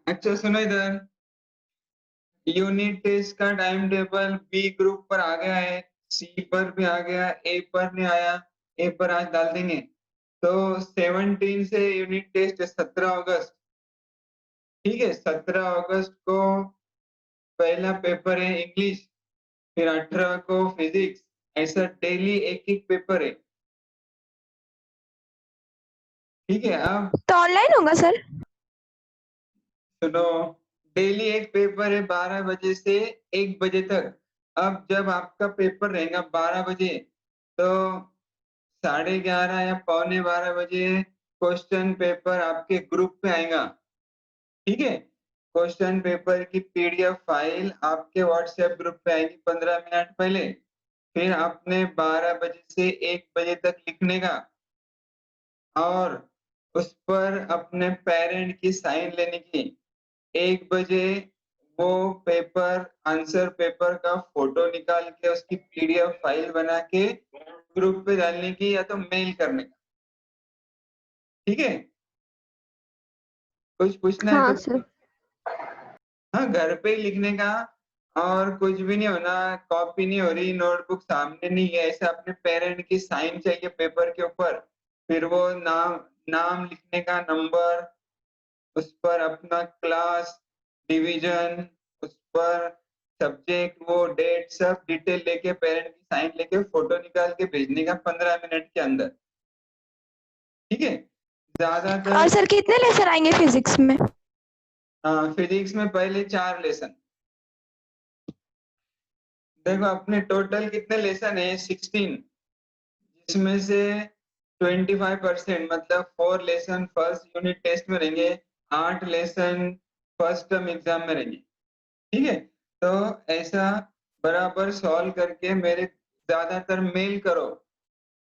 अच्छा सुनो इधर, यूनिट टेस्ट का टाइम टेबल बी ग्रुप पर आ गया है, सी पर भी आ गया, ए पर नहीं आया, ए पर आज डाल देंगे। तो 17 से यूनिट टेस्ट है, 17 अगस्त। ठीक है, 17 अगस्त को पहला पेपर है इंग्लिश, फिर 18 को फिजिक्स। ऐसा डेली एक एक पेपर है। ठीक है, अब तो ऑनलाइन होगा सर? सुनो, डेली एक पेपर है 12 बजे से 1 बजे तक। अब जब आपका पेपर रहेगा 12 बजे, तो 11:30 या पौने 12 बजे क्वेश्चन पेपर आपके ग्रुप पे आएगा। ठीक है, क्वेश्चन पेपर की पीडीएफ फाइल आपके व्हाट्सएप ग्रुप पे आएगी 15 मिनट पहले। फिर आपने 12 बजे से 1 बजे तक लिखने का, और उस पर अपने पेरेंट की साइन लेने की। 1 बजे वो पेपर, आंसर पेपर का फोटो निकाल के उसकी पीडीएफ फाइल बना के ग्रुप पे डालने की, या तो मेल करने का। ठीक है, कुछ पूछना है हाँ तो सर। हाँ, घर पे ही लिखने का। और कुछ भी नहीं होना, कॉपी नहीं हो रही, नोटबुक सामने नहीं है, ऐसे अपने पेरेंट की साइन चाहिए पेपर के ऊपर। फिर वो नाम नाम लिखने का, नंबर, उस पर अपना क्लास, डिवीजन, उस पर सब्जेक्ट, वो डेट, सब डिटेल लेके पेरेंट की साइन लेके फोटो निकाल के भेजने का 15 मिनट के अंदर। ठीक है, और ज्यादातर। सर कितने लेसन आएंगे फिजिक्स में? फिजिक्स में पहले 4 लेसन। देखो अपने टोटल कितने लेसन है, 16, जिसमें से 25% मतलब 4 लेसन फर्स्ट यूनिट टेस्ट में रहेंगे, 8 लेसन फर्स्ट टर्म एग्जाम में रहेंगे। ठीक है, तो ऐसा बराबर सॉल्व करके मेरे ज्यादातर मेल करो,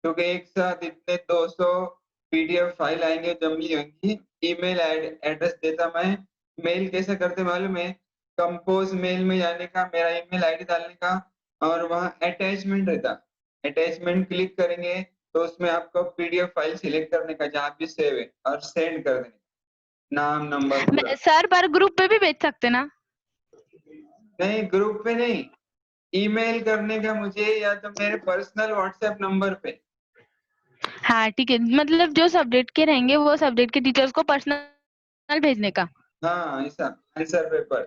क्योंकि एक साथ इतने 200 पीडीएफ फाइल आएंगे, जमी होंगी। ईमेल एड्रेस देता मैं। मेल कैसे करते मालूम है? कंपोज मेल में जाने का, मेरा ईमेल आईडी डालने का, और वहाँ अटैचमेंट रहता, अटैचमेंट क्लिक करेंगे तो उसमें आपको पीडीएफ फाइल सिलेक्ट करने का जहाँ भी सेव है, और सेंड कर देने का, नाम नंबर पूरा। सर पर ग्रुप पे भी भेज सकते ना? नहीं, ग्रुप पे नहीं, ईमेल करने का मुझे, या तो मेरे पर्सनल व्हाट्सएप नंबर पे। हाँ ठीक है, मतलब जो सब्जेक्ट के रहेंगे वो सब्जेक्ट के टीचर्स को पर्सनल भेजने का। हाँ, ऐसा आंसर पेपर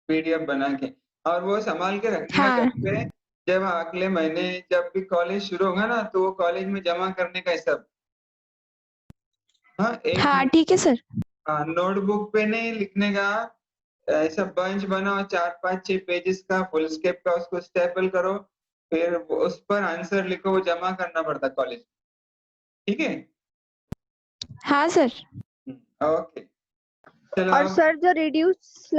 पीडीएफ बना के, और वो संभाल के रखने का घर हाँ। पे। जब अगले महीने जब भी कॉलेज शुरू होगा ना, तो वो कॉलेज में जमा करने का है सब। हाँ, एक हाँ ठीक है सर। नोटबुक पे नहीं लिखने का, ऐसा बंच बनाओ 4 5 6 पेजेस का फुल स्केप का, उसको स्टेपल करो, फिर उस पर आंसर लिखो, वो जमा करना पड़ता कॉलेज। ठीक है। हाँ सर। ओके, चलो और अब सर जो रिड्यूस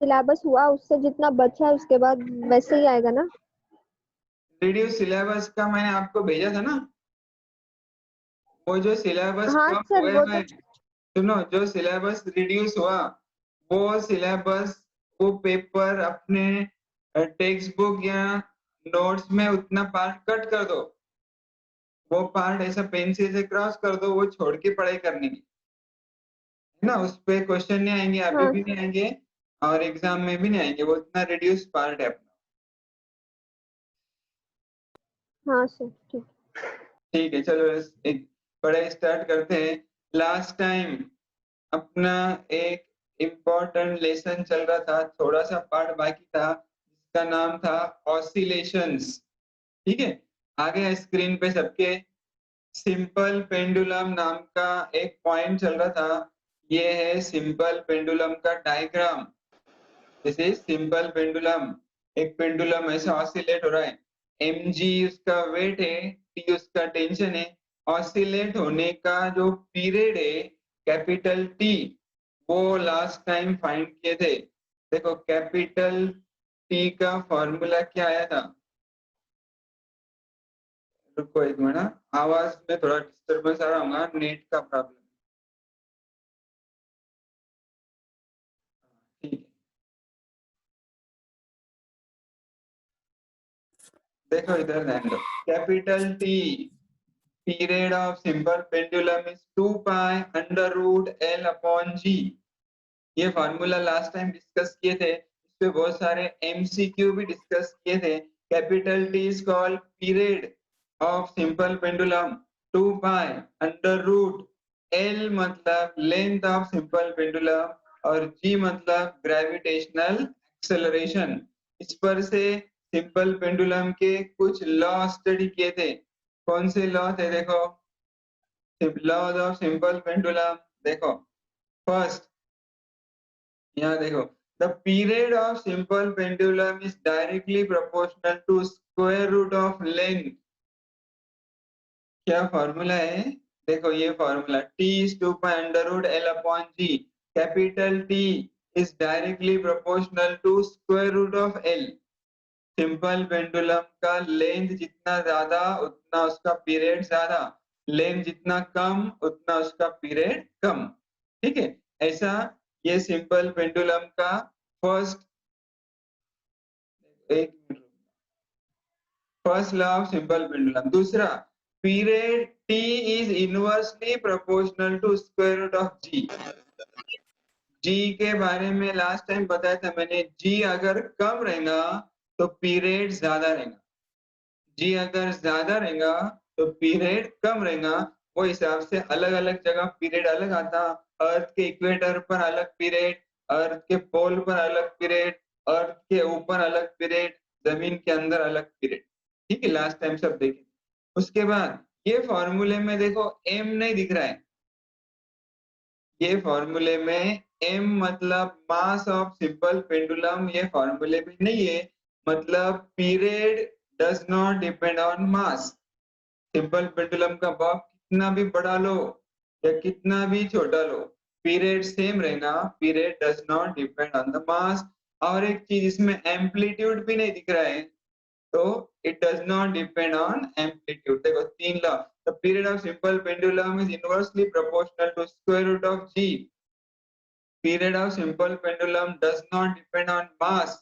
सिलेबस हुआ उससे जितना बचा है उसके बाद वैसे ही आएगा ना? रिड्यूस सिलेबस का मैंने आपको भेजा था ना, वो जो सिलेबस हाँ कम सर, हुए वो हुए, तो सुनो, जो सिलेबस रिड्यूस हुआ, वो सिलेबस, वो पेपर अपने टेक्स्ट बुक या नोट्स में उतना पार्ट कट कर दो, वो पार्ट ऐसा पेंसिल से क्रॉस कर दो, वो छोड़ के पढ़ाई करने की, है ना। उस पे क्वेश्चन नहीं आएंगे, अभी हाँ भी नहीं आएंगे, और एग्जाम में भी नहीं आएंगे, वो इतना रिड्यूस पार्ट है अपना। हाँ सर, ठीक। ठीक है, चलो एक पढ़ाई स्टार्ट करते हैं। लास्ट टाइम अपना एक इम्पोर्टेंट लेसन चल रहा था, थोड़ा सा पार्ट बाकी था, जिसका नाम था ऑसिलेशंस। ठीक है, आ गया स्क्रीन पे सबके। सिंपल पेंडुलम नाम का एक पॉइंट चल रहा था, ये है सिंपल पेंडुलम का diagram. This is simple pendulum. एक पेंडुलम ऐसा ऑसिलेट हो रहा है, mg उसका वेट है, t उसका टेंशन है। ऑसिलेट होने का जो पीरियड है, कैपिटल टी, वो लास्ट टाइम फाइंड किए थे। देखो कैपिटल टी का फॉर्मूला क्या आया था, रुको एक मिनट, आवाज में थोड़ा डिस्टरबेंस आ रहा होगा, नेट का प्रॉब्लम। ठीक है, देखो इधर ध्यान दो। Capital T, period of simple pendulum is 2 pi under root L upon G. ये फार्मूला लास्ट टाइम डिस्कस किए थे, इस पे बहुत सारे एमसीक्यू भी डिस्कस किए थे। Capital T is called period of simple pendulum, 2 pi under root L मतलब लेंथ ऑफ सिंपल पेंडुलम और जी मतलब ग्रेविटेशनल एक्सेलरेशन। इस पर से सिंपल पेंडुलम के कुछ लॉ स्टडी किए थे। कौन से लॉ थे? देखो, लॉज ऑफ सिंपल पेंडुलम। देखो फर्स्ट, यहाँ देखो, the period of simple pendulum is directly proportional to square root of length. क्या फॉर्मूला है? देखो ये formula, T is 2 pi under root L upon G. Capital T is directly proportional to square root of L. Simple pendulum का length जितना ज्यादा उतना उसका period ज्यादा, लेंथ जितना कम उतना उसका पीरियड कम। ठीक है, ऐसा ये सिंपल पेंडुलम का फर्स्ट, एक minute, first law of simple pendulum. दूसरा, period T is inversely proportional to square root of G. G के बारे में लास्ट टाइम बताया था मैंने, जी अगर कम रहेगा तो पीरियड ज्यादा रहेगा, जी अगर ज्यादा रहेगा तो पीरियड कम रहेगा। वो हिसाब से अलग अलग जगह पीरियड अलग आता। अर्थ के इक्वेटर पर अलग पीरियड, अर्थ के पोल पर अलग पीरियड, अर्थ के ऊपर अलग पीरियड, जमीन के अंदर अलग पीरियड। ठीक है, लास्ट टाइम सब देखे। उसके बाद ये फॉर्मूले में देखो एम नहीं दिख रहा है। ये फॉर्मूले में m मतलब मास ऑफ सिंपल पेंडुलम, ये फॉर्मूले में नहीं है। मतलब period does not depend on mass. Simple pendulum का बॉब कितना भी बड़ा लो या कितना भी छोटा लो, पीरियड सेम रहेगा। Period does not depend on the mass. और एक चीज, इसमें एम्पलीट्यूड भी नहीं दिख रहा है, तो it does not depend on amplitude. देखो तीन law, the period of simple pendulum is inversely proportional to square root of g. Period of simple pendulum does not depend on mass.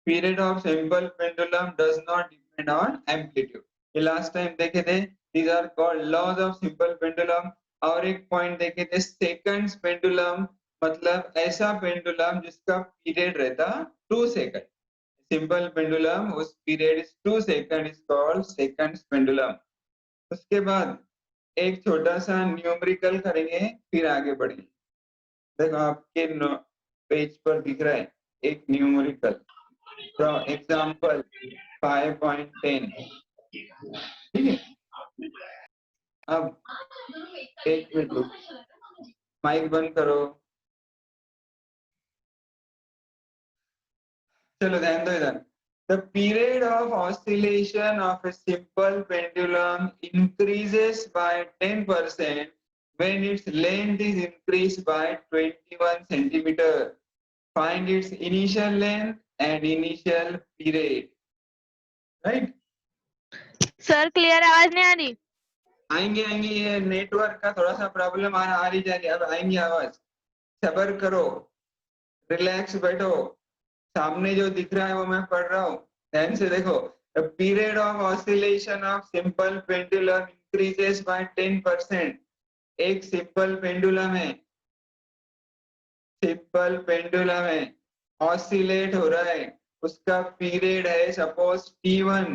Period of simple pendulum does not depend on amplitude. ये last time देखे थे, these are called laws of simple pendulum. और एक point देखे थे, seconds pendulum, मतलब ऐसा pendulum जिसका पीरियड रहता 2 सेकंड। सिंपल पेंडुलम उस period is 2 second is called seconds pendulum. उसके बाद एक छोटा सा न्यूमेरिकल करेंगे, फिर आगे बढ़ेंगे। देखो आपके पेज पर दिख रहा है एक न्यूमेरिकल, फॉर एग्जांपल 5.10। ठीक है, अब एक मिनट रुक, माइक बंद करो। चलो ध्यान दो इधर। The period of oscillation of a simple pendulum increases by 10% when its length is increased by 21 centimeter. Find its initial length and initial period. Right? Sir clear आवाज नहीं आ रही? आएंगे आएंगे, ये नेटवर्क का थोड़ा सा प्रॉब्लम आ रही जा रही है, अब आएंगे आवाज। सब्र करो, रिलैक्स बैठो, सामने जो दिख रहा है वो मैं पढ़ रहा हूँ, ध्यान से देखो। The period of oscillation of simple pendulum increases by 10%. एक सिंपल पेंडुलम है, सिंपल पेंडुलम है, ऑसिलेट हो रहा है, उसका पीरियड है सपोज T1।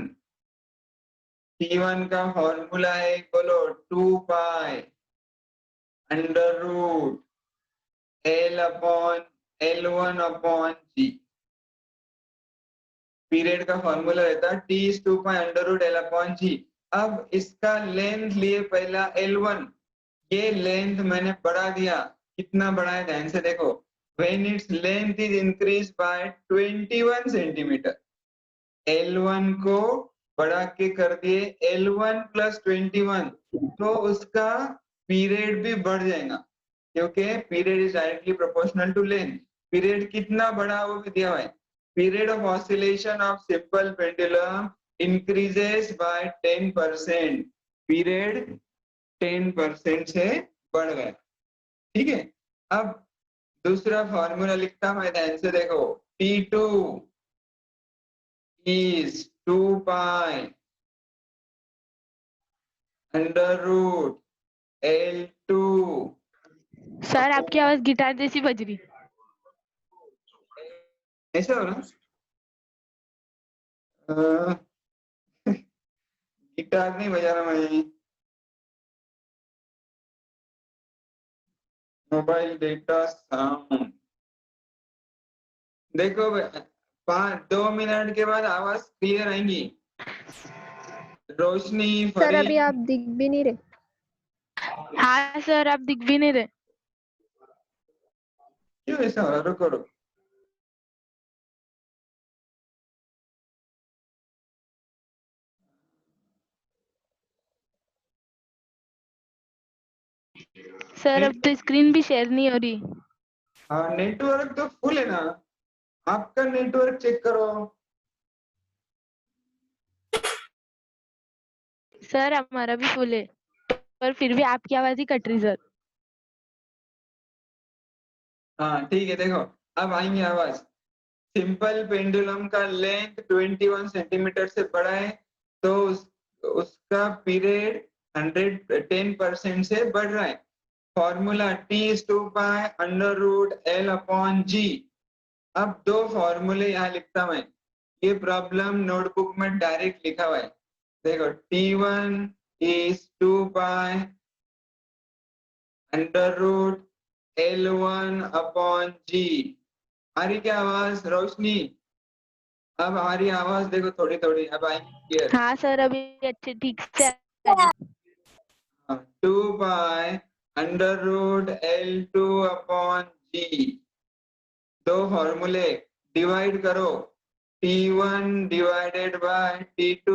T1 का फॉर्मूला है, बोलो, 2 pi under root L upon L1 upon G। Period का फॉर्मूला रहता है T is 2 pi under root L upon G। अब इसका लेंथ लिए पहला L1, ये लेंथ मैंने बढ़ा दिया। कितना बढ़ाया? ध्यान से देखो, when its length is increased by 21 centimetre, L1 को बढ़ा के कर दिए L1 प्लस 21, तो उसका पीरियड भी बढ़ जाएगा, क्योंकि period is directly proportional to length. Period कितना बढ़ा वो भी दिया हुआ है। Period of oscillation of simple pendulum increases by 10%. Period 10% से बढ़ गया। ठीक है, अब दूसरा फॉर्मूला लिखता मैं, ध्यान से देखो। T2 is 2 pi under root L2। Sir आपकी आवाज गिटार जैसी बज रही। ऐसा हो रहा गिटार नहीं बजा रहा मैं, मोबाइल डेटा साउंड। देखो 2 मिनट के बाद आवाज क्लियर आएंगी। रोशनी, सर अभी फरीद, आप दिख भी नहीं रहे। हाँ सर, आप दिख भी नहीं रहे। क्यों ऐसा हो रहा? रुको रुको, सर अब तो स्क्रीन भी शेयर नहीं हो रही। हाँ नेटवर्क तो फुल है ना, आपका नेटवर्क चेक करो। सर हमारा भी फुल है, पर फिर भी आपकी आवाज ही कट रही सर। हाँ ठीक है, देखो अब आएंगे आवाज। सिंपल पेंडुलम का लेंथ 21 सेंटीमीटर से बड़ा है तो उसका पीरियड 110% से बढ़ रहा है। Formula T/2π√L/G। अब दो फॉर्मूले यहाँ लिखता मैं, ये प्रॉब्लम नोटबुक में डायरेक्ट लिखा हुआ है। देखो T1 is 2π√L1/G। आ रही क्या आवाज रोशनी? अब आ रही आवाज, देखो थोड़ी थोड़ी अब आएगी क्लियर। हाँ सर, अभी अच्छे ठीक से आ रही। 2π√L2/G। दो फॉर्मूले डिवाइड करो, T1 divided by T2।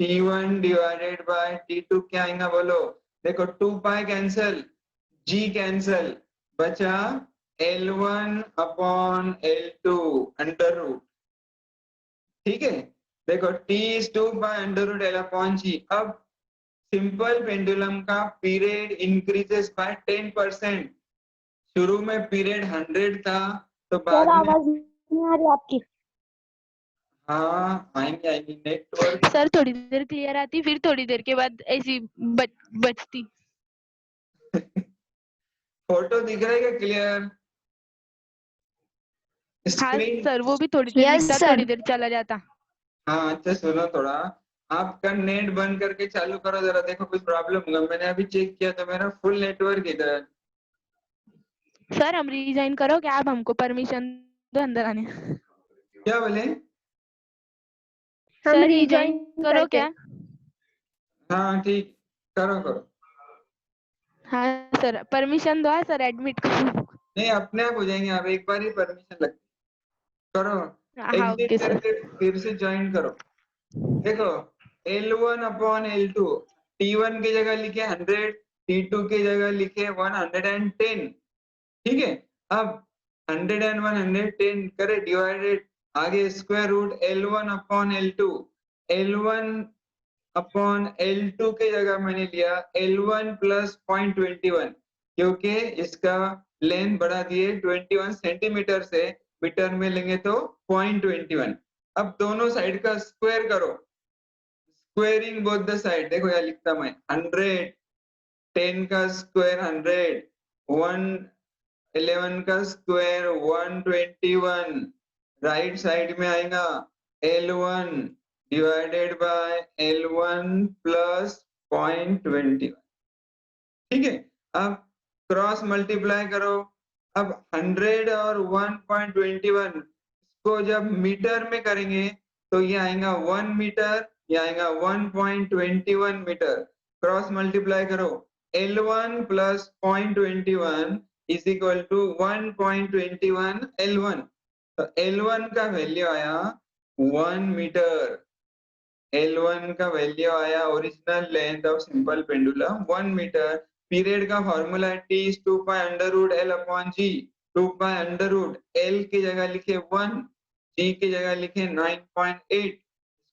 T1 divided by T2 क्या आएगा बोलो? देखो 2π कैंसल, G कैंसल, बचा L1/L2 अंडर रूट। ठीक है, देखो T/2π√L/G। अब सिंपल पेंडुलम का पीरियड इंक्रीजेस बाय 10%। शुरू में पीरियड 100 था तो बाद में आवाज नहीं आ रही आपकी। हाँ आएंगे आएंगे नेटवर्क। सर थोड़ी देर क्लियर आती, फिर थोड़ी देर के बाद ऐसी बचती। फोटो दिख रहा है क्या क्लियर? हाँ स्क्रीन। सर, वो भी थोड़ी देर यस दिखता, सर। थोड़ी देर चला जाता। हाँ अच्छा सुनो, थोड़ा आपका नेट बंद करके चालू करो जरा, देखो कुछ प्रॉब्लम होगा। मैंने अभी चेक किया तो मेरा फुल नेटवर्क इधर। सर हम रिजाइन करो क्या? आप हमको परमिशन दो अंदर आने। क्या बोले? हम सर रिजॉइन रिजाइन करो करते। क्या? हाँ ठीक, करो करो। हाँ सर, परमिशन दो सर, एडमिट करो। नहीं अपने आप हो जाएंगे, आप एक बार ही परमिशन लगती। करो, हाँ एग्जिट ओके सर। करके फिर से ज्वाइन करो। देखो L1/L2, T1 की जगह लिखे 100, T2 की जगह लिखे 110। ठीक है, अब 100 and 110 करे डिवाइडेड, आगे स्क्वायर रूट L1/L2। L1/L2 की जगह मैंने लिया L1 + 0.21, क्योंकि इसका लेंथ बढ़ा दिए 21 सेंटीमीटर से, मीटर में लेंगे तो 0.21। अब दोनों साइड का स्क्वायर करो, स्क्वेयरिंग बोथ द साइड। देखो यहाँ लिखता मैं 100, 10 का स्क्वायर 100, 11 का स्क्वायर 121। राइट साइड में आएगा L1 डिवाइडेड बाय L1 + 0.21। ठीक है, अब क्रॉस मल्टीप्लाई करो। अब 100 और 1.21 को जब मीटर में करेंगे तो ये आएगा 1 मीटर, ये आएगा 1.21 मीटर। क्रॉस मल्टीप्लाई करो, L1 + 0.21 is equal to 1.21 L1। तो L1 का वैल्यू आया 1 मीटर। L1 का वैल्यू आया, original length of simple pendulum 1 metre. Period का फॉर्मूला है T/2π√L/G। 2π√L की जगह लिखे 1, G की जगह लिखे 9.8।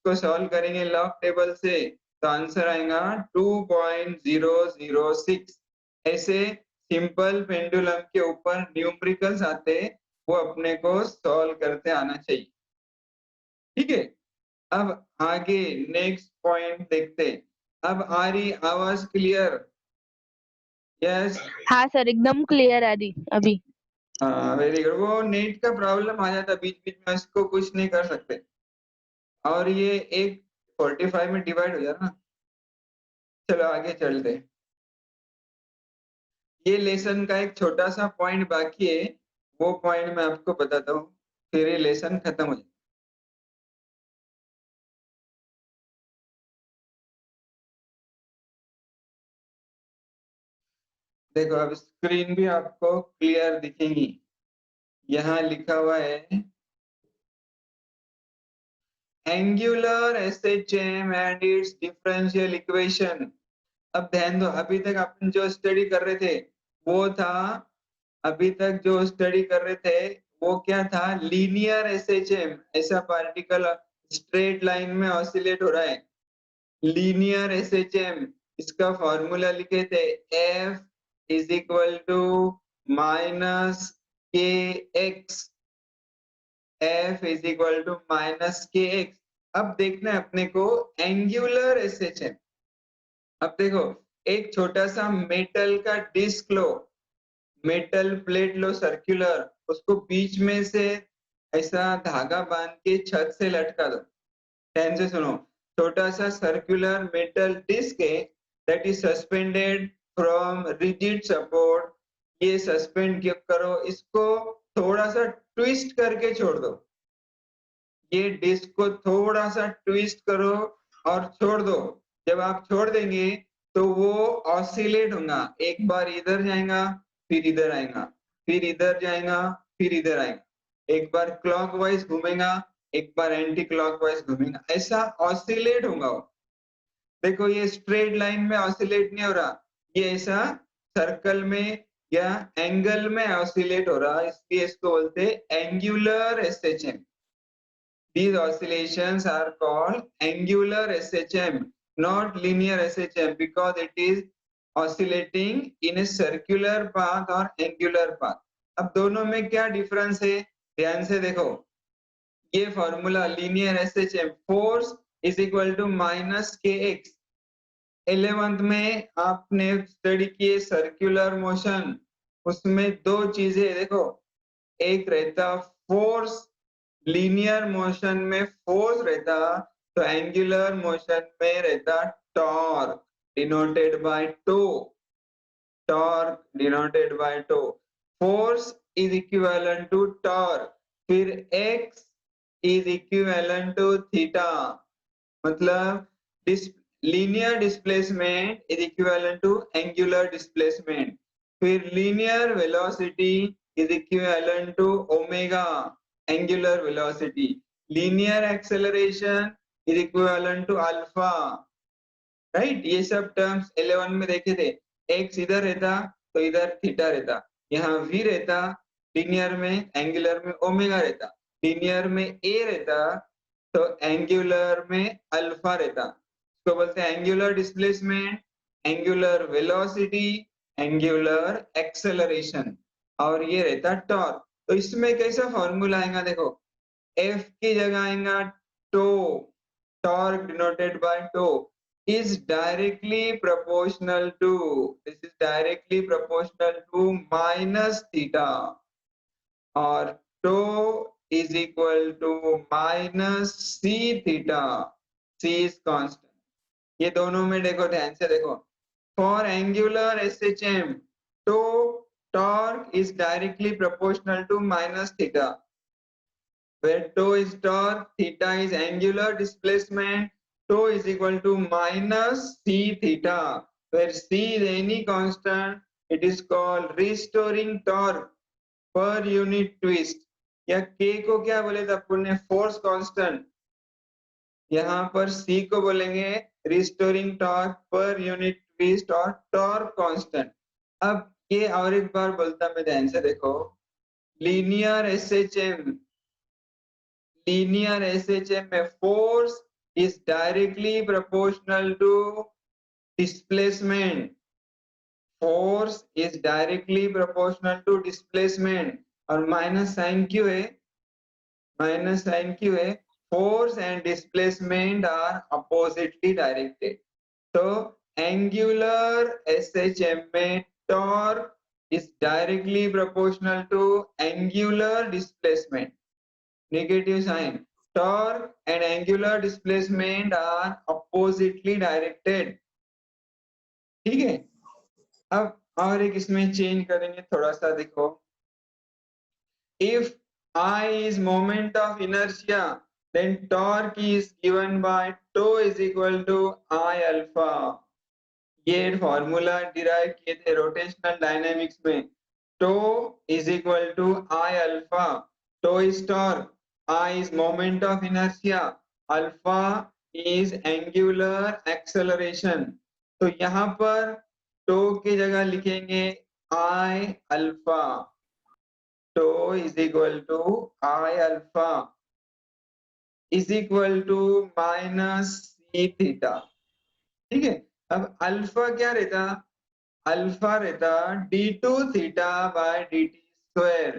इसको सॉल्व करेंगे लॉग टेबल से तो आंसर आएगा 2.006। ऐसे सिंपल पेंडुलम के ऊपर न्यूमेरिकल्स आते, वो अपने को सॉल्व करते आना चाहिए। ठीक है, अब आगे नेक्स्ट पॉइंट देखते। अब आ रही आवाज क्लियर? यस। हाँ सर, एकदम क्लियर आ रही अभी। हाँ वेरी गुड। वो नेट का प्रॉब्लम आ जाता बीच बीच में, उसको कुछ नहीं कर सकते। और ये एक 45 में डिवाइड हो जाता ना। चलो आगे चलते। ये लेसन का एक छोटा सा पॉइंट बाकी है, वो पॉइंट मैं आपको बताता हूँ, फिर ये लेसन खत्म हो जाए। देखो अब स्क्रीन भी आपको क्लियर दिखेगी। यहाँ लिखा हुआ है angular SHM and it's differential equation. अब ध्यान दो, अभी तक अपन जो स्टडी कर रहे थे वो था, अभी तक जो स्टडी कर रहे थे वो क्या था, लीनियर एसएचएम। ऐसा पार्टिकल स्ट्रेट लाइन में ऑसिलेट हो रहा है, लीनियर एसएचएम। इसका फॉर्मूला लिखे थे F is equal to minus के X, F is equal to minus के एक्स। अब देखना है अपने को एंगुलर एसएचएम। अब देखो एक छोटा सा मेटल का डिस्क लो, मेटल प्लेट लो सर्कुलर, उसको बीच में से ऐसा धागा बांध के छत से लटका दो। ध्यान से सुनो, छोटा सा सर्कुलर मेटल डिस्क है that is suspended from rigid support. ये सस्पेंड करो, इसको थोड़ा सा ट्विस्ट करके छोड़ दो। ये डिस्क को थोड़ा सा ट्विस्ट करो और छोड़ दो। जब आप छोड़ देंगे तो वो ऑसिलेट होगा, एक बार इधर जाएगा फिर इधर आएगा, फिर इधर जाएगा फिर इधर आएगा, एक बार क्लॉकवाइज घूमेगा एक बार एंटी क्लॉकवाइज घूमेगा, ऐसा ऑसिलेट होगा वो। देखो ये स्ट्रेट लाइन में ऑसिलेट नहीं हो रहा, ये ऐसा सर्कल में या एंगल में ऑसिलेट हो रहा, इसलिए इसको बोलते हैं angular SHM. These oscillations are called angular SHM, not linear SHM, because it is oscillating in a circular path or angular path. अब दोनों में क्या डिफरेंस है, ध्यान से देखो। ये formula linear SHM, force is equal to minus के एक्स। 11th में आपने स्टडी किए सर्कुलर मोशन, उसमें दो चीजें देखो, एक रहता फोर्स, लीनियर मोशन में फोर्स रहता, तो एंगुलर मोशन में रहता torque denoted by tau, torque denoted by tau. Force is equivalent to torque, फिर x is equivalent to theta, मतलब linear displacement is equivalent to angular displacement, फिर linear velocity is equivalent to omega angular velocity, linear acceleration is equivalent to alpha, right? ये सब terms 11 में देखे थे। x इधर रहता तो इधर थीटा रहता, यहाँ v रहता, लीनियर में एंगुलर में ओमेगा रहता, लीनियर में a रहता तो एंगुलर में अल्फा रहता। इसको बोलते हैं angular displacement, angular velocity, angular acceleration, और ये रहता टॉर्क। तो इसमें कैसा फॉर्मूला आएगा देखो, F की जगह आएगा tau, torque denoted by tau is directly proportional to, this is directly proportional to minus theta, और tau is equal to minus c theta, c is constant। ये दोनों में देखो, ध्यान से देखो, for angular SHM tau torque is directly proportional to minus theta, where tau is torque, theta is angular displacement, tau is equal to minus c theta, where c is any constant, it is called restoring torque per unit twist। या k को क्या बोले थे अपन ने, force constant, यहाँ पर c को बोलेंगे restoring torque per unit twist और टॉर्क कांस्टेंट। अब ये और एक बार बोलता मैं, ध्यान से देखो, लीनियर एसएचएम, लीनियर एसएचएम में force is directly proportional to displacement, force is directly proportional to displacement, और माइनस साइन क्यों है, माइनस साइन क्यों है, force and displacement are oppositely directed. तो एंगुलर एसएचएम में torque is directly proportional to angular displacement. Negative sign. Torque and angular displacement are oppositely directed. ठीक है, अब और एक इसमें चेंज करेंगे थोड़ा सा, देखो. If I is moment of inertia, then torque is given by tau is equal to I alpha. ये फॉर्मूला डिराइव किए थे रोटेशनल डायनेमिक्स में. Tau is equal to I alpha. Tau is torque, I is moment of inertia, alpha is angular acceleration. तो यहाँ पर tau की जगह लिखेंगे I alpha. Tau is equal to I alpha is equal to minus c theta. ठीक है, अब alpha क्या रहता, अल्फा रहता d2 theta by dt square.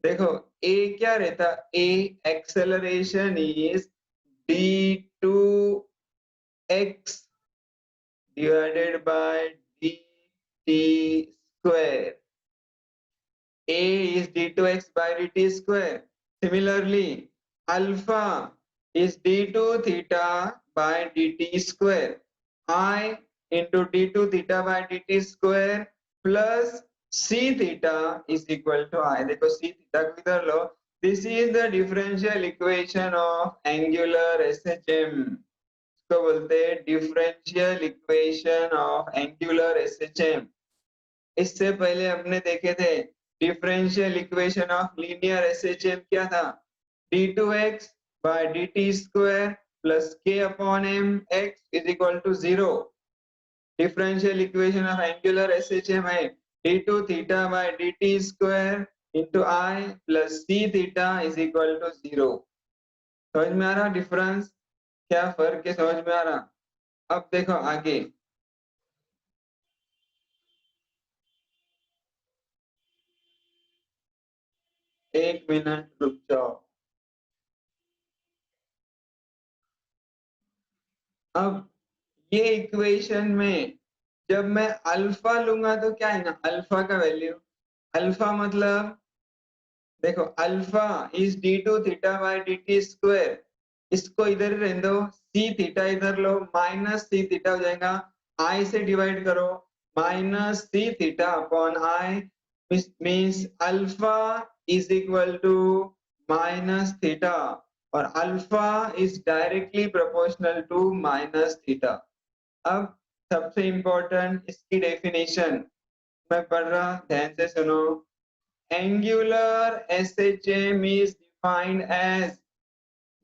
देखो a क्या रहता, a acceleration is d2 x divided by dt square. a is d2x by dt square. Similarly, alpha is d2 theta by dt square. I into d2 theta by dt square plus c theta is equal to I. देखो c theta को इधर लो. This is the differential equation of angular SHM. इसको बोलते हैं differential equation of angular SHM. इससे पहले हमने देखे थे differential equation of linear SHM क्या था, d2x by dt square plus k upon m x is equal to 0. Differential equation of angular SHM है d2 theta by dt square into I plus c theta is equal to 0. समझ में आ रहा difference, क्या फर्क है, समझ में आ रहा. अब देखो आगे, एक मिनट रुक जाओ. अब ये इक्वेशन में जब मैं अल्फा लूंगा तो क्या है ना, अल्फा का वैल्यू, अल्फा मतलब देखो alpha is d2 theta by dt square. इसको इधर ही रहने दो, c थीटा इधर लो, माइनस c थीटा हो जाएगा, i से डिवाइड करो, minus c theta upon i means alpha is equal to minus theta और alpha is directly proportional to minus theta. अब सबसे इंपॉर्टेंट इसकी डेफिनेशन मैं पढ़ रहा, ध्यान से सुनो. Angular SHM is defined as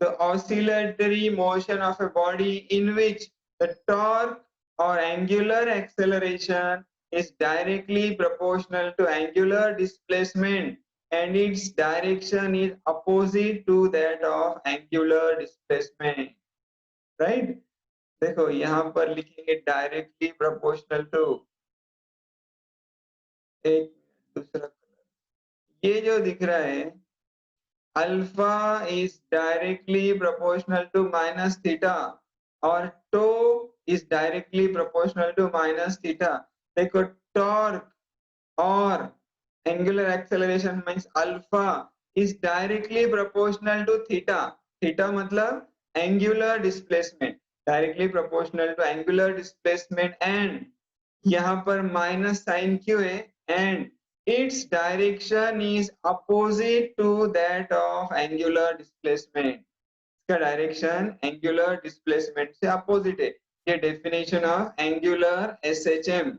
the oscillatory motion of a body in which the torque or angular acceleration is directly proportional to angular displacement and its direction is opposite to that of angular displacement. Right? देखो यहाँ पर लिखेंगे directly proportional to, एक दूसरा ये जो दिख रहा है alpha is directly proportional to minus theta और tau is directly proportional to minus theta. देखो टॉर्क और angular acceleration means alpha is directly proportional to theta. Theta मतलब angular displacement, directly proportional to angular displacement. And यहाँ पर minus sign क्यों है, and its direction is opposite to that of angular displacement. इसका direction angular displacement से opposite है. ये definition of angular SHM.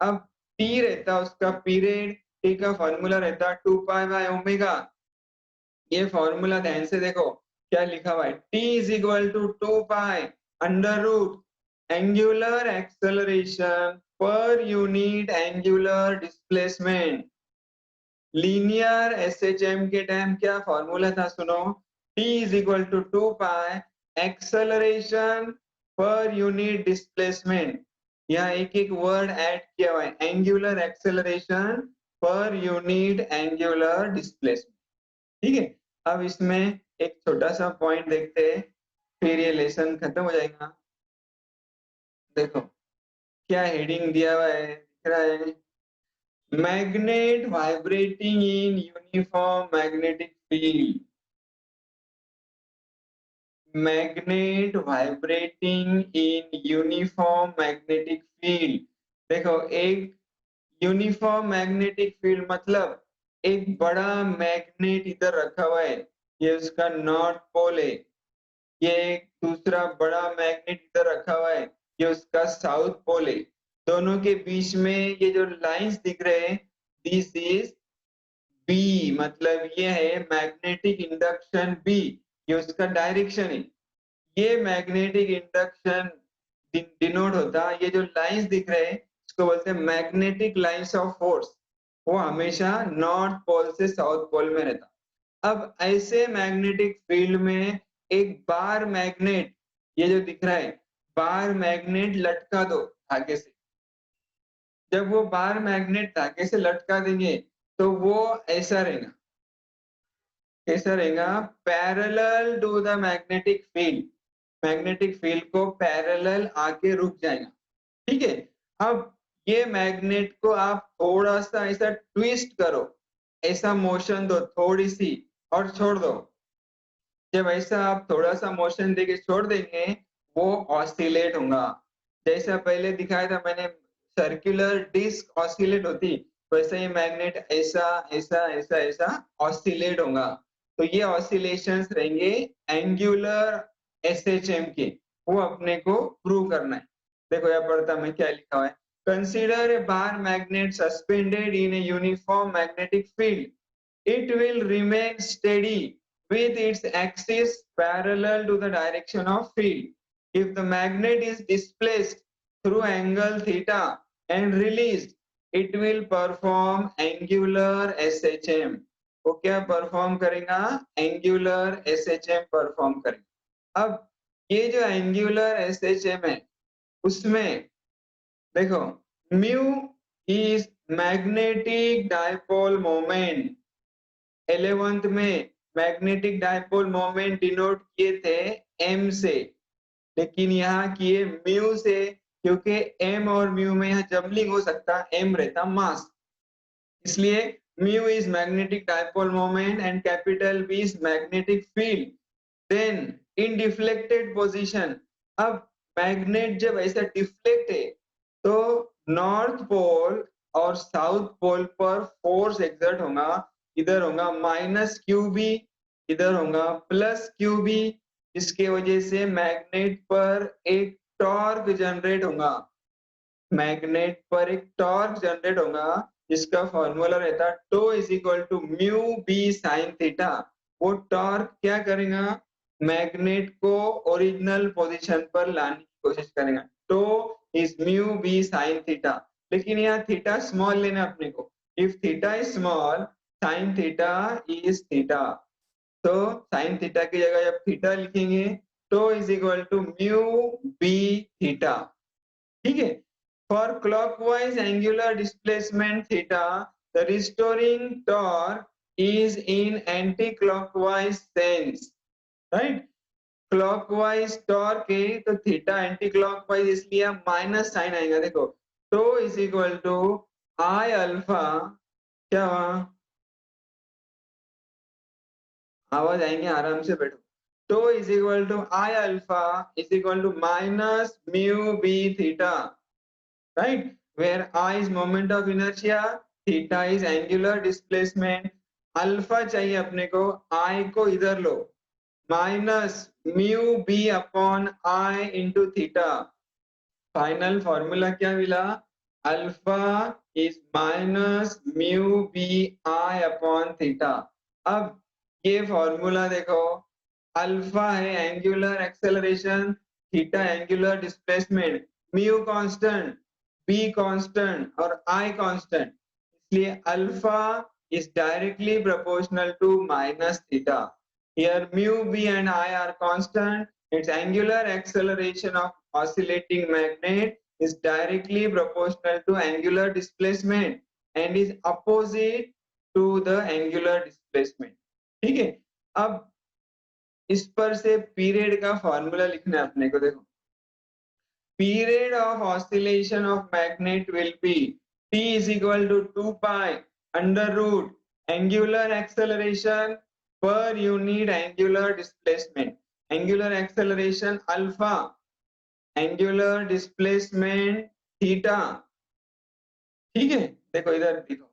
अब t रहता उसका पीरियड, t का फॉर्मूला रहता 2 पाई बाय ओमेगा. ये फॉर्मूला ध्यान से देखो क्या लिखा हुआ है, t is equal to 2 pi under root angular acceleration पर unit angular displacement. Linear SHM के टाइम क्या फॉर्मूला था सुनो, t is equal to 2 pi acceleration पर यूनिट डिस्प्लेसमेंट. यहाँ एक एक वर्ड ऐड किया हुआ है, एंगुलर एक्सेलरेशन पर यूनिट एंगुलर डिस्प्लेसमेंट. ठीक है, अब इसमें एक छोटा सा पॉइंट देखते हैं फिर ये लेसन खत्म हो जाएगा. देखो क्या हेडिंग दिया हुआ है, दिख रहा है, magnet vibrating in uniform magnetic field. Magnet vibrating in uniform magnetic field. देखो, एक यूनिफॉर्म मैग्नेटिक फील्ड मतलब एक बड़ा मैग्नेट इधर रखा हुआ है, ये उसका नॉर्थ पोल है। ये एक दूसरा बड़ा मैग्नेट इधर रखा हुआ है, ये उसका साउथ पोल है। दोनों के बीच में ये जो लाइंस दिख रहे हैं, दिस इज बी, मतलब ये है मैग्नेटिक इंडक्शन बी, ये उसका डायरेक्शन है। ये मैग्नेटिक इंडक्शन डिनोट होता, ये जो लाइंस दिख रहे हैं इसको बोलते हैं मैग्नेटिक लाइंस ऑफ फोर्स। वो हमेशा नॉर्थ पोल से साउथ पोल में रहता। अब ऐसे मैग्नेटिक फील्ड में एक बार मैग्नेट, ये जो दिख रहा है बार मैग्नेट, लटका दो धागे से। जब वो बार मैग्नेट धागे से लटका देंगे तो वो ऐसा रहेगा, कैसा रहेगा, parallel to the magnetic field. Magnetic field को पैरेलल आके रुक जाएगा। ठीक है, अब ये मैग्नेट को आप थोड़ा सा ऐसा ट्विस्ट करो, ऐसा मोशन दो थोड़ी सी और छोड़ दो। जब ऐसा आप थोड़ा सा मोशन देके छोड़ देंगे वो ऑसिलेट होगा। जैसा पहले दिखाया था मैंने, सर्कुलर डिस्क ऑसिलेट होती, वैसे ही मैग्नेट ऐसा ऐसा ऐसा ऐसा ऑसिलेट होगा। तो ये ऑसिलेशंस रहेंगे एंगुलर एसएचएम के, वो अपने को प्रूव करना है। देखो यहाँ पढ़ता मैं क्या लिखा हुआ है, consider a bar magnet suspended in a uniform magnetic field, it will remain steady with its axis parallel to the direction of field. If the magnet is displaced through angle theta and released, it will perform angular SHM. वो क्या perform करेगा, angular SHM perform करेगा। अब ये जो angular SHM है उसमें देखो, mu is magnetic dipole moment. 11th में मैग्नेटिक डायपोल मोमेंट डिनोट किए थे m से, लेकिन यहाँ किए म्यू से, क्योंकि m और म्यू में यहाँ जबलिंग हो सकता, m रहता मास, इसलिए mu is magnetic dipole moment and capital B is magnetic field. Then in deflected position, अब मैग्नेट जब ऐसा डिफ्लेक्ट है तो नॉर्थ पोल और साउथ पोल पर फोर्स एक्सर्ट होगा। इधर होगा माइनस QB, इधर होगा प्लस QB, इसके वजह से मैग्नेट पर एक टॉर्क जनरेट होगा। मैग्नेट पर एक टॉर्क जनरेट होगा जिसका फॉर्मूला रहता tau is equal to mu B sine theta. वो टॉर्क क्या करेगा, मैग्नेट को ओरिजिनल पोजीशन पर लाने की कोशिश करेगा। Tau is mu B sine theta, लेकिन यहाँ थीटा स्मॉल लेना अपने को। If theta is small, sine theta is theta, तो साइन थीटा की जगह जब थीटा लिखेंगे tau is equal to mu B theta. ठीक है, for clockwise angular displacement theta, the restoring torque is in anti-clockwise sense, right? clockwise torque है तो theta anti clockwise, इसलिए माइनस साइन आएगा। देखो tau is equal to I alpha, क्या हुआ, आवाज आएंगे, आराम से बैठो। Tau is equal to I alpha is equal to minus mu B theta, right? Where I is moment of inertia, theta is angular displacement, alpha चाहिए अपने को, I को इधर लो, minus mu B upon I into theta. Final formula क्या मिला, alpha is minus mu B I upon theta. अब ये फॉर्मूला देखो, अल्फा है angular acceleration, theta angular displacement, mu constant, B constant और I constant, इसलिए alpha is directly proportional to minus theta. Here mu B and I are constant. Its angular acceleration of oscillating magnet is directly proportional to angular displacement and is opposite to the angular displacement. ठीक है, अब इस पर से period का formula लिखना है अपने को। देखो, period of oscillation of magnet will be T is equal to 2 pi under root angular acceleration per unit angular displacement. Angular acceleration alpha, angular displacement theta. ठीक है, देखो इधर देखो,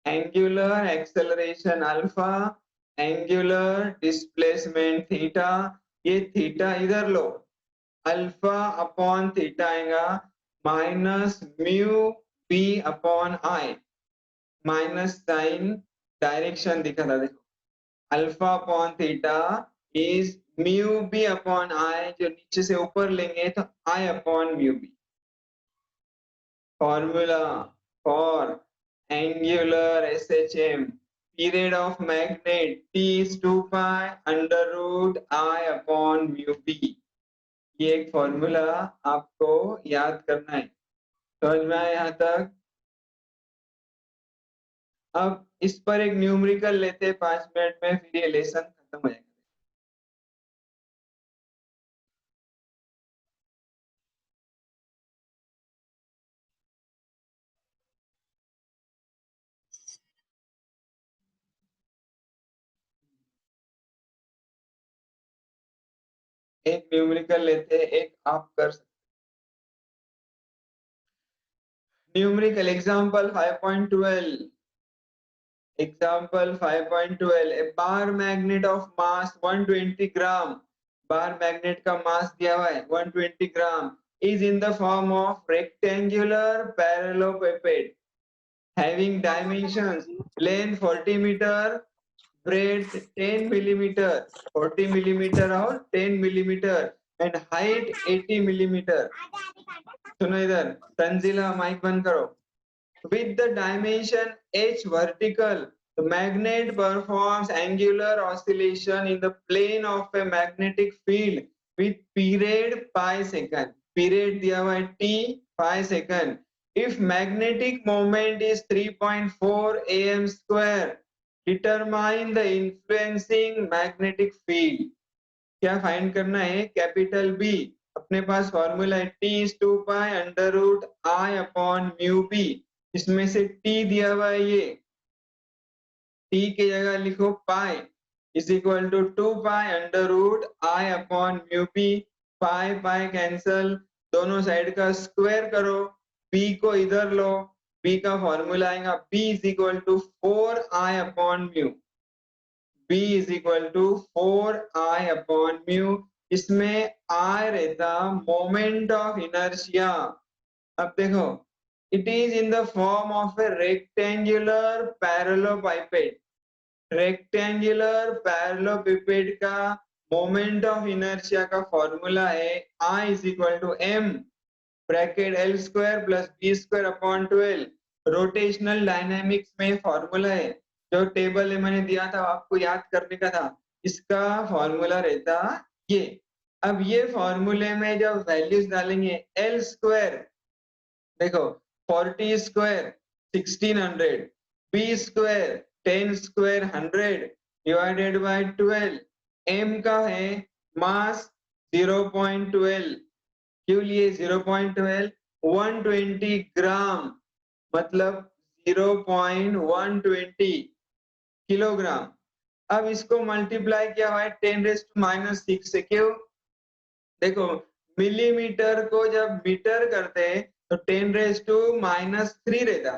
angular acceleration alpha, angular displacement theta. ये theta इधर लो, alpha upon theta आएगा minus mu B upon I, minus sign direction दिखा था, देखो alpha upon theta is mu B upon I, जो नीचे से ऊपर लेंगे तो I upon mu B. Formula for angular SHM, period of magnet T is 2 pi under root I upon mu b. ये एक फॉर्मूला आपको याद करना है. समझ में आया यहाँ तक? अब इस पर एक न्यूमेरिकल लेते हैं 5 मिनट में, फिर ये लेसन खत्म हो जाएगा. एक न्यूमेरिकल लेते हैं, एक आप कर सकते. Numerical example 5.12. Example 5.12. A bar magnet of mass 120 gram. Bar magnet का mass दिया हुआ है 120 gram. Is in the form of rectangular parallelepiped having dimensions length 40 meter, breadth 10 millimeter, 40 millimeter और 10 millimeter and height 80 millimeter. सुनो इधर, Tanzila mic बंद करो. With the dimension h vertical, the magnet performs angular oscillation in the plane of a magnetic field with period pi second. Period दिया हुआ है t, pi second. If magnetic moment is 3.4 am square, determine the influencing magnetic field. क्या find करना है? Capital B. अपने पास formula है T is 2 pi under root I upon mu b. इसमें से T दिया हुआ है, ये T की जगह लिखो pi is equal to 2 pi under root I upon mu B. Pi pi cancel, दोनों साइड का स्क्वायर करो, B को इधर लो, B का फॉर्मूला आएगा B is equal to 4I upon mu. B is equal to 4I upon mu. इसमें I रहता मोमेंट ऑफ इनर्शिया. अब देखो, it is in the form of a rectangular parallelepiped. Rectangular parallelepiped का moment of inertia का formula है I is equal to m bracket L square plus B square upon 12. Rotational dynamics में formula है, जो table मैंने दिया था आपको याद करने का था, इसका फॉर्मूला रहता ये. अब ये फॉर्मूले में जब वैल्यूज डालेंगे L स्क्वायर, देखो 40 square 1600, B square 10 square 100 divided by 12. M का है मास 0.12. क्यों लिए 0.12? 120 ग्राम मतलब 0.120 किलोग्राम. अब इसको मल्टीप्लाई किया हुआ है 10⁻⁶ से. क्यों? देखो मिलीमीटर को जब मीटर करते हैं तो 10⁻³ रहता.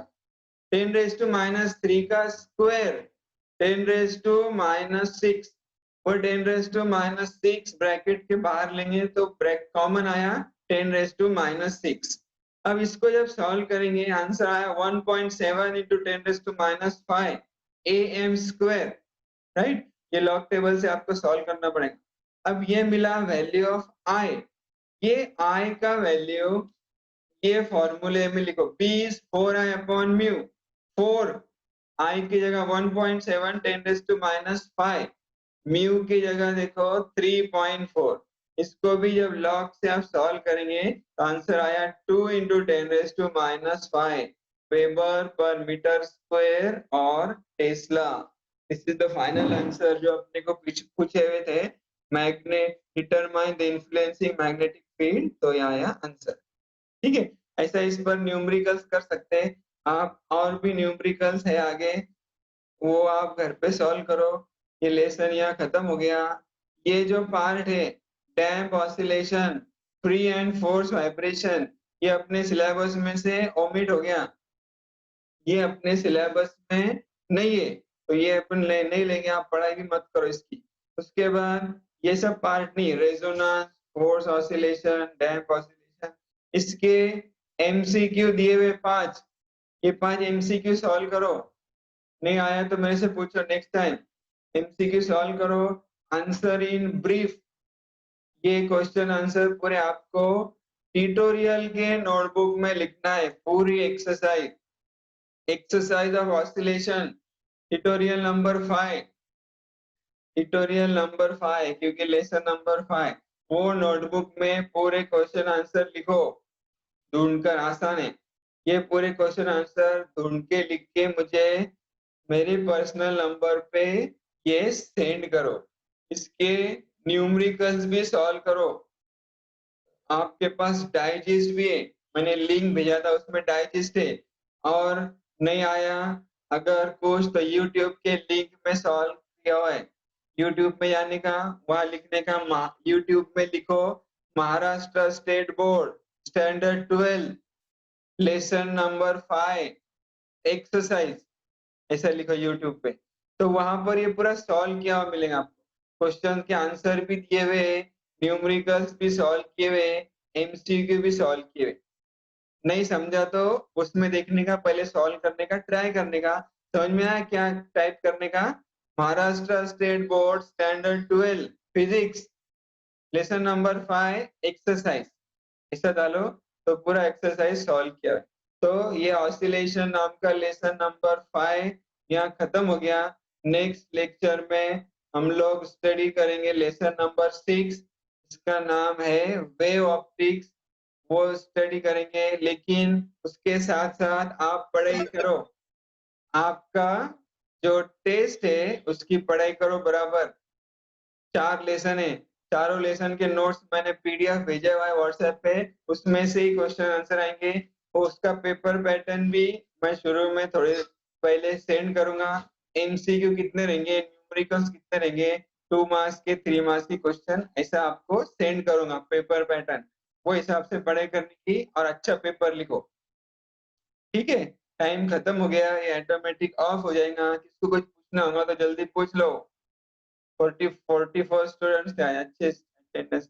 10⁻³ का स्क्वायर 10⁻⁶, और 10⁻⁶ ब्रैकेट के बाहर लेंगे तो कॉमन आया 10⁻⁶. अब इसको जब सॉल्व करेंगे आंसर आया 1.7 into 10⁻⁵ am स्क्वायर. राइट, ये लॉग टेबल से आपको सॉल्व करना पड़ेगा. अब ये मिला वैल्यू ऑफ I. ये I का वैल्यू ये फॉर्मूले में लिखो B is 4I upon mu. 4 I की जगह 1.7 10⁻⁵, mu की जगह देखो 3.4. इसको भी जब लॉग से आप सॉल्व करेंगे तो आंसर आया 2 into 10⁻⁵ वेबर पर मीटर स्क्वायर और tesla. This is the final answer जो अपने को पूछे हुए थे. Magnet determine the influencing magnetic field, तो यहाँ आया आंसर. ठीक है, ऐसा इस पर न्यूमेरिकल्स कर सकते हैं आप, और भी न्यूमेरिकल्स है आगे, वो आप घर पे सॉल्व करो। ये लेसन यहाँ खत्म हो गया। ये जो पार्ट है damp oscillation, free and force vibration, ये अपने सिलेबस में से ओमिट हो गया, ये अपने सिलेबस में नहीं है, तो ये अपन नहीं लेंगे, आप पढ़ाई भी मत करो इसकी। उसके बाद ये सब पार्ट नहीं, रेजोनेंस, फोर्स ऑसिलेशन, डैम्प ऑसिलेशन, इसके एमसीक्यू दिए हुए 5, ये 5 एमसीक्यू सॉल्व करो। नहीं आया तो मेरे से पूछो नेक्स्ट टाइम, एमसीक्यू सॉल्व करो, आंसर इन ब्रीफ। ये क्वेश्चन आंसर पूरे आपको ट्यूटोरियल के नोटबुक में लिखना है, पूरी exercise of oscillation, tutorial number 5, क्योंकि लेसन नंबर 5, वो नोटबुक में पूरे क्वेश्चन आंसर लिखो, ढूंढकर, आसान है। ये पूरे क्वेश्चन आंसर ढूंढ के लिख के मुझे मेरे पर्सनल नंबर पे ये सेंड करो। इसके न्यूमेरिकल्स भी सॉल्व करो। आपके पास डाइजेस्ट भी है, मैंने लिंक भेजा था उसमें डाइजेस्ट है। और नहीं आया अगर कुछ तो यूट्यूब के लिंक में सॉल्व किया हुआ है, यूट्यूब में जाने का, वहां लिखने का, यूट्यूब में लिखो Maharashtra state board standard 12 lesson number 5 exercise, ऐसा लिखो यूट्यूब पे, तो वहां पर ये पूरा सॉल्व किया हुआ मिलेगा आपको। क्वेश्चन के आंसर भी दिए हुए, न्यूमेरिकल्स भी सॉल्व किए हुए, एमसीक्यू भी सॉल्व किए हुए। नहीं समझा तो उसमें देखने का, पहले सॉल्व करने का ट्राई करने का। समझ में आया क्या टाइप करने का? Maharashtra state board standard 12 physics lesson number 5 exercise, ऐसा डालो तो पूरा एक्सरसाइज सॉल्व किया है। तो ये ऑसिलेशन नाम का लेसन नंबर 5 यहाँ खत्म हो गया। नेक्स्ट लेक्चर में हम लोग स्टडी करेंगे लेसन नंबर 6, इसका नाम है वेव ऑप्टिक्स, वो स्टडी करेंगे। लेकिन उसके साथ साथ आप पढ़ाई करो, आपका जो टेस्ट है उसकी पढ़ाई करो बराबर। 4 लेसन है, चारों लेसन के नोट्स मैंने पीडीएफ भेजा हुआ है व्हाट्सएप पे, उसमें से ही क्वेश्चन आंसर आएंगे। और उसका पेपर पैटर्न भी मैं शुरू में थोड़े पहले सेंड करूंगा। एमसीक्यू कितने रहेंगे, न्यूमेरिकल्स कितने रहेंगे, 2 मार्क्स के, 3 मार्क्स की क्वेश्चन, ऐसा आपको सेंड करूंगा पेपर पैटर्न, वो हिसाब से पढ़ाई करने की और अच्छा पेपर लिखो। ठीक है, टाइम खत्म हो गया, ये ऑटोमेटिक ऑफ हो जाएगा। किसको कुछ पूछना होगा तो जल्दी पूछ लो। 44 स्टूडेंट्स थे, अच्छे अटेंडेंस